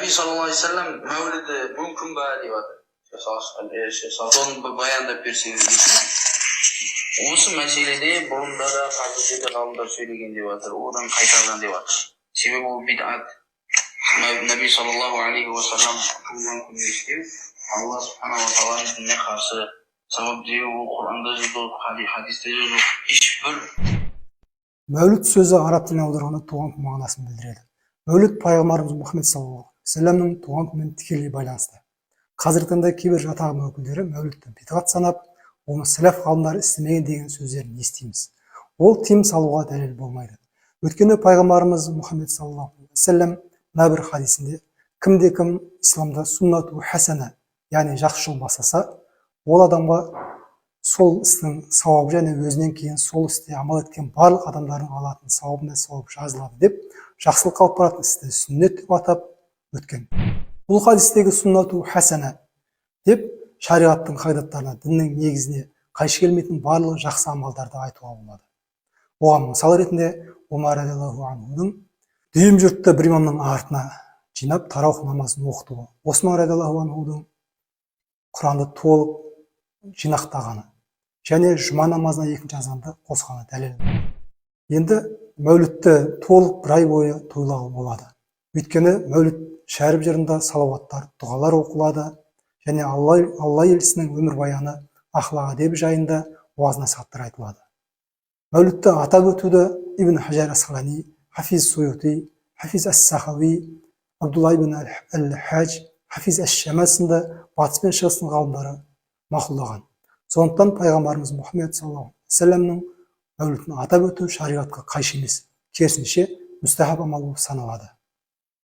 Nabi sallallahu aleyhi ve sellem mevlidi mümkün bä deyip atır. Son bayanda perseniz осы мәселеде бұрында да қазірде де ғалымдар сөйлеген деп жатыр, одан қайтарған деп жатыр. Себебі ол бидат. Наби саллаллаху алейхи ва саллам туылған күнде істеу, Алла субханала ва тағаланың дініне қарсы. Сабап деу ол Құранда жоқ, хадисте жоқ, ешбір. Мәуліт сөзі араб тіліне аударғанда туған күн мағынасын білдіреді. Мәуліт пайғамбарымыз Мұхаммед саллаллаху алейхи ва салламның туған күнімен тікелей байланысты. Қазіргі таңда кейбір жат ағым өкілдері мәулітті бидғат санап, оны сәләф ғалымдары істемеген деген сөздерін естиміз. Ол тыйым салуға дәлел болмайды. Өйткені пайғамбарымыз Мұхаммед саллаллаху алейхи ва саллям мына бір хадисінде кімде-кім исламда суннату хасана, яғни жақсы жол бастаса, ол адамға сол істің сауабы және өзінен кейін сол істе амал еткен барлық адамдардың алатын сауабына сауап жазылады деп, жақсылыққа алып баратын істі сүннет деп атап өткен. Бұл хадистегі суннату хасана деп шариғаттың қағидаттарына, діннің негізіне қайшы келмейтін барлық жақсы амалдарды айтуға болады. Оған мысал ретінде Омар радиаллаху анхудың дүйім жұртты бір имамның артына жинап тараух намазын оқытуы, Осман радиаллаху анхудың Құранды толық жинақтағаны және жұма намазына екінші азанды қосқаны дәлел. Енді мәулітті толық бір ай бойы тойлауға болады. Өйткені мәуліт шәріп жырында салауаттар, дұғалар оқылады және Алла елшісінің өмірбаяны, ахлақ әдебі жайында уаз насихаттар айтылады. Мәулітті атап өтуді Ибн Хаджар ас-Асқалани, Хафиз Суйути, Хафиз ас-Сахауи, Абдулла ибн әл-Хадж, Хафиз аш-Шамас сынды батыс пен шығыстың ғалымдары мақұлдаған. Сондықтан пайғамбарымыз Мұхаммед саллаллаху алейхи ва салламның мәулітін атап өту шариғатқа қайшы емес, керісінше мүстәхаб амал болып саналады.